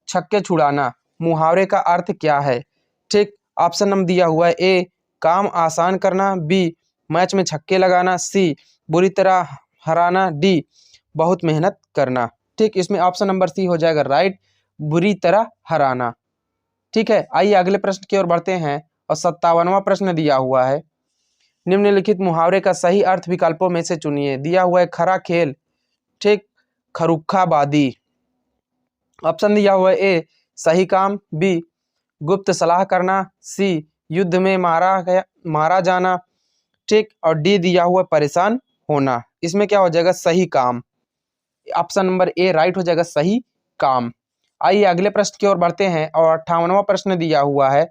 A: छक्के छुड़ाना मुहावरे का अर्थ क्या है। ठीक, ऑप्शन नंबर दिया हुआ है ए काम आसान करना, बी मैच में छक्के लगाना, सी बुरी तरह हराना, डी बहुत मेहनत करना। ठीक, इसमें ऑप्शन नंबर सी हो जाएगा राइट, बुरी तरह हराना। ठीक है, आइए अगले प्रश्न की ओर बढ़ते हैं और 57वां प्रश्न दिया हुआ है, निम्नलिखित मुहावरे का सही अर्थ विकल्पों में से चुनिए। दिया हुआ है खरा खेल, ठीक खरुखाबादी। ऑप्शन दिया हुआ है ए सही काम, बी गुप्त सलाह करना, सी युद्ध में मारा जाना, ठीक, और डी दिया हुआ परेशान होना। इसमें क्या हो जाएगा, सही काम। ऑप्शन नंबर ए राइट हो जाएगा, सही काम। आइए अगले प्रश्न की ओर बढ़ते हैं और 58वां प्रश्न दिया हुआ है,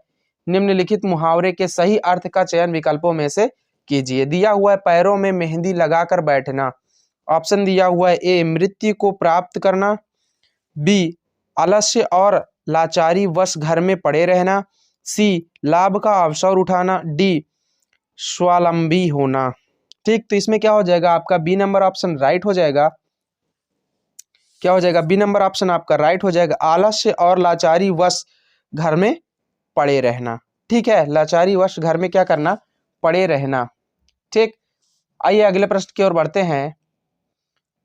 A: निम्नलिखित मुहावरे के सही अर्थ का चयन विकल्पों में से कीजिए। दिया हुआ है पैरों में मेहंदी लगाकर बैठना। ऑप्शन दिया हुआ है ए मृत्यु को प्राप्त करना, बी आलस्य और लाचारी वश घर में पड़े रहना, सी लाभ का अवसर उठाना, डी स्वावलंबी होना। ठीक, तो इसमें क्या हो जाएगा आपका, बी नंबर ऑप्शन राइट हो जाएगा। क्या हो जाएगा, बी नंबर ऑप्शन आपका राइट हो जाएगा, आलस्य और लाचारी वश घर में पड़े रहना। ठीक है, लाचारी वश घर में क्या करना, पड़े रहना। ठीक, आइए अगले प्रश्न की ओर बढ़ते हैं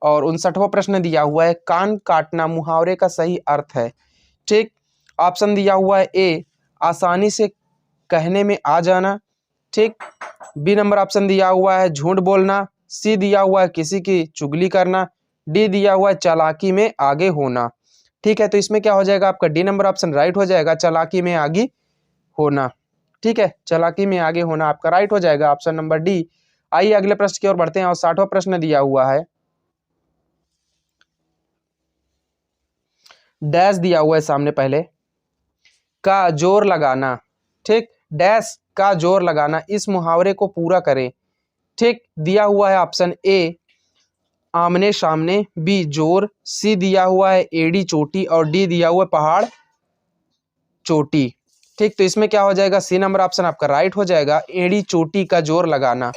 A: और 59वां प्रश्न दिया हुआ है, कान काटना मुहावरे का सही अर्थ है। ठीक, ऑप्शन दिया हुआ है ए आसानी से कहने में आ जाना, ठीक, बी नंबर ऑप्शन दिया हुआ है झूठ बोलना, सी दिया हुआ है किसी की चुगली करना, डी दिया हुआ है चालाकी में आगे होना। ठीक है, तो इसमें क्या हो जाएगा आपका, डी नंबर ऑप्शन राइट हो जाएगा, चालाकी में आगे होना। ठीक है, चालाकी में आगे होना आपका राइट हो जाएगा, ऑप्शन नंबर डी। आइए अगले प्रश्न की ओर बढ़ते हैं और 60वां प्रश्न दिया हुआ है, डैश दिया हुआ है सामने पहले, का जोर लगाना। ठीक, डैश का जोर लगाना, इस मुहावरे को पूरा करें। ठीक, दिया हुआ है ऑप्शन ए आमने सामने, बी जोर, सी दिया हुआ है एड़ी चोटी और डी दिया हुआ है पहाड़ चोटी। ठीक, तो इसमें क्या हो जाएगा, सी नंबर ऑप्शन आपका राइट हो जाएगा, एड़ी चोटी का जोर लगाना।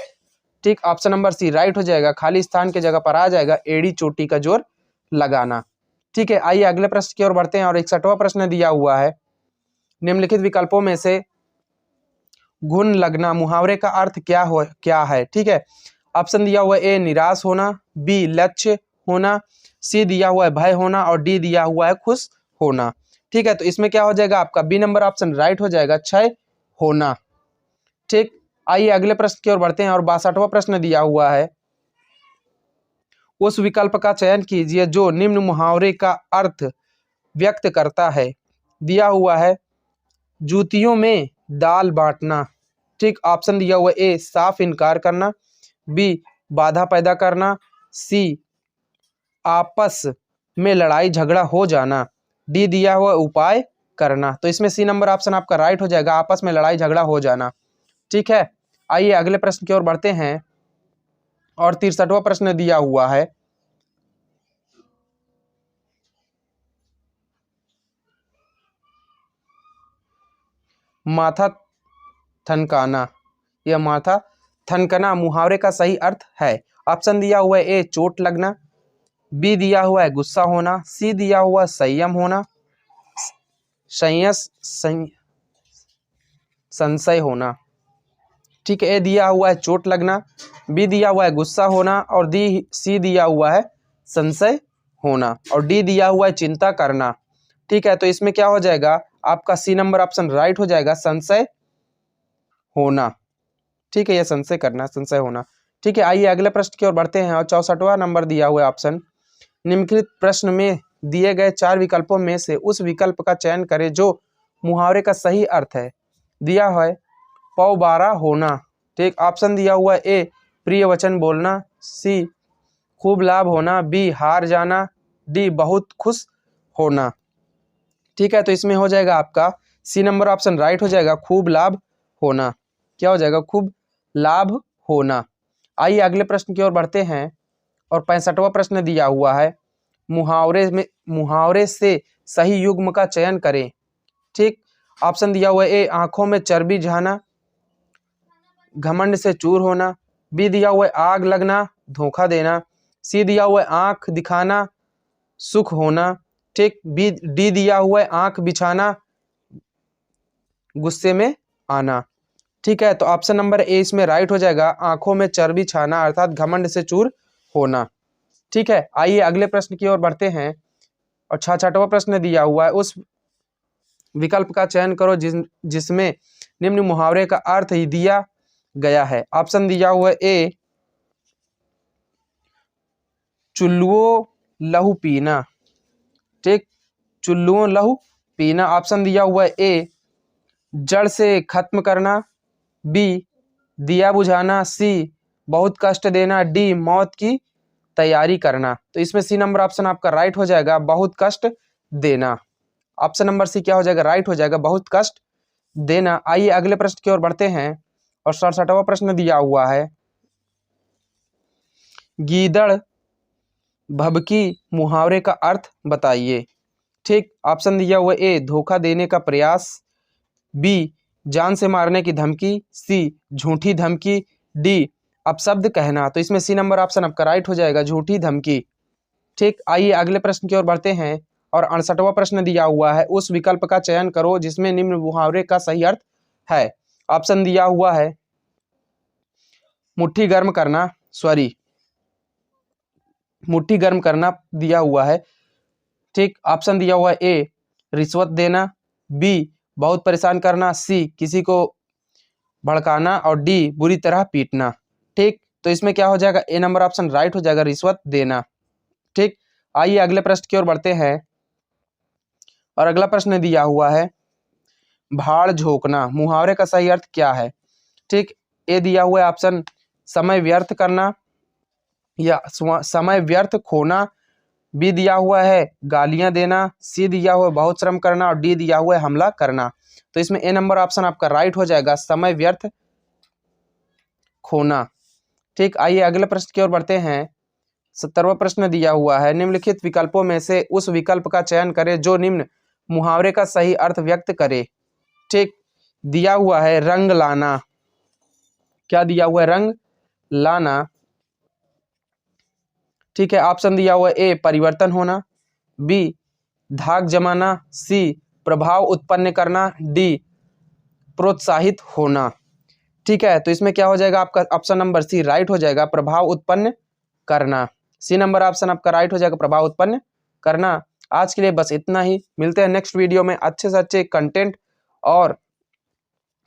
A: ठीक, ऑप्शन नंबर सी राइट हो जाएगा, खाली स्थान की जगह पर आ जाएगा एड़ी चोटी का जोर लगाना। ठीक है, आइए अगले प्रश्न की ओर बढ़ते हैं और 61वां प्रश्न दिया हुआ है, निम्नलिखित विकल्पों में से घुन लगना मुहावरे का अर्थ क्या है। ठीक है, ऑप्शन दिया हुआ है ए निराश होना, बी लक्ष्य होना, सी दिया हुआ है भय होना और डी दिया हुआ है खुश होना। ठीक है, तो इसमें क्या हो जाएगा आपका, बी नंबर ऑप्शन राइट हो जाएगा, क्षय होना। ठीक, आइए अगले प्रश्न की ओर बढ़ते हैं और 62वां प्रश्न दिया हुआ है, उस विकल्प का चयन कीजिए जो निम्न मुहावरे का अर्थ व्यक्त करता है। दिया हुआ है जूतियों में दाल बांटना। ठीक, ऑप्शन दिया हुआ ए साफ इनकार करना, बी बाधा पैदा करना, सी आपस में लड़ाई झगड़ा हो जाना, डी दिया हुआ उपाय करना। तो इसमें सी नंबर ऑप्शन आपका राइट हो जाएगा, आपस में लड़ाई झगड़ा हो जाना। ठीक है, आइए अगले प्रश्न की ओर बढ़ते हैं और 63वां प्रश्न दिया हुआ है, माथा थनकाना। यह माथा थनकना मुहावरे का सही अर्थ है। ऑप्शन दिया हुआ है ए चोट लगना, बी दिया हुआ है गुस्सा होना, सी दिया हुआ संयम होना, संशय होना। ठीक है, ए दिया हुआ है चोट लगना, बी दिया हुआ है गुस्सा होना और सी दिया हुआ है संशय होना और डी दिया हुआ है चिंता करना। ठीक है, तो इसमें क्या हो जाएगा आपका सी नंबर ऑप्शन राइट हो जाएगा, संशय होना। ठीक है, यह संशय करना, संशय होना। ठीक है, आइए अगले प्रश्न की ओर बढ़ते हैं और 64वां नंबर दिया हुआ है ऑप्शन, निम्नलिखित प्रश्न में दिए गए 4 विकल्पों में से उस विकल्प का चयन करें जो मुहावरे का सही अर्थ है। दिया है पौबारा होना। ठीक, ऑप्शन दिया हुआ है ए प्रिय वचन बोलना, सी खूब लाभ होना, बी हार जाना, डी बहुत खुश होना। ठीक है, तो इसमें हो जाएगा आपका सी नंबर ऑप्शन राइट हो जाएगा, खूब लाभ होना। क्या हो जाएगा, खूब लाभ होना। आइए अगले प्रश्न की ओर बढ़ते हैं और 65वां प्रश्न दिया हुआ है, मुहावरे से सही युग्म का चयन करें। ठीक, ऑप्शन दिया हुआ है ए आंखों में चर्बी जाना, घमंड से चूर होना, बी दिया हुआ है आग लगना, धोखा देना, सी दिया हुआ है आंख दिखाना, सुख होना। ठीक, डी दिया हुआ है आंख बिछाना, गुस्से में आना। ठीक है, तो ऑप्शन नंबर ए इसमें राइट हो जाएगा, आंखों में चर्बी छाना अर्थात घमंड से चूर होना। ठीक है, आइए अगले प्रश्न की ओर बढ़ते हैं और 66वां प्रश्न दिया हुआ है, उस विकल्प का चयन करो जिसमें निम्न मुहावरे का अर्थ ही दिया गया है। ऑप्शन दिया हुआ है ए चुल्लुओं लहू पीना। ठीक, चुल्लुओं लहू पीना। ऑप्शन दिया हुआ है ए जड़ से खत्म करना, बी दिया बुझाना, सी बहुत कष्ट देना, डी मौत की तैयारी करना। तो इसमें सी नंबर ऑप्शन आपका राइट हो जाएगा, बहुत कष्ट देना। ऑप्शन नंबर सी क्या हो जाएगा, राइट हो जाएगा, बहुत कष्ट देना। आइए अगले प्रश्न की ओर बढ़ते हैं और 67वां प्रश्न दिया हुआ है, गीदड़ भभकी मुहावरे का अर्थ बताइए। ठीक, ऑप्शन दिया हुआ ए धोखा देने का प्रयास, बी जान से मारने की धमकी, सी झूठी धमकी, डी अपशब्द कहना। तो इसमें सी नंबर ऑप्शन आपका राइट हो जाएगा, झूठी धमकी। ठीक, आइए अगले प्रश्न की ओर बढ़ते हैं और 68वां प्रश्न दिया हुआ है, उस विकल्प का चयन करो जिसमें निम्न मुहावरे का सही अर्थ है। ऑप्शन दिया हुआ है मुट्ठी गर्म करना, मुट्ठी गर्म करना दिया हुआ है। ठीक, ऑप्शन दिया हुआ है ए रिश्वत देना, बी बहुत परेशान करना, सी किसी को भड़काना और डी बुरी तरह पीटना। ठीक, तो इसमें क्या हो जाएगा, ए नंबर ऑप्शन राइट हो जाएगा, रिश्वत देना। ठीक, आइए अगले प्रश्न की ओर बढ़ते हैं और अगला प्रश्न दिया हुआ है, भाड़ झोंकना मुहावरे का सही अर्थ क्या है। ठीक, ए दिया हुआ है ऑप्शन समय व्यर्थ करना या समय व्यर्थ खोना, बी दिया हुआ है गालियां देना, सी दिया हुआ है बहुत श्रम करना और डी दिया हुआ है हमला करना। तो इसमें ए नंबर ऑप्शन आपका राइट हो जाएगा, समय व्यर्थ खोना। ठीक, आइए अगले प्रश्न की ओर बढ़ते हैं। 70वां प्रश्न दिया हुआ है, निम्नलिखित विकल्पों में से उस विकल्प का चयन करें जो निम्न मुहावरे का सही अर्थ व्यक्त करे। ठीक, दिया हुआ है रंग लाना। क्या दिया हुआ है, रंग लाना। ठीक है, ऑप्शन दिया हुआ है ए परिवर्तन होना, बी धाक जमाना, सी प्रभाव उत्पन्न करना, डी प्रोत्साहित होना। ठीक है, तो इसमें क्या हो जाएगा आपका ऑप्शन नंबर सी राइट हो जाएगा, प्रभाव उत्पन्न करना। सी नंबर ऑप्शन आपका राइट हो जाएगा, प्रभाव उत्पन्न करना। आज के लिए बस इतना ही, मिलते हैं नेक्स्ट वीडियो में अच्छे से अच्छे कंटेंट और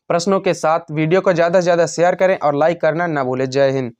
A: प्रश्नों के साथ। वीडियो को ज़्यादा से ज़्यादा शेयर करें और लाइक करना ना भूलें। जय हिंद।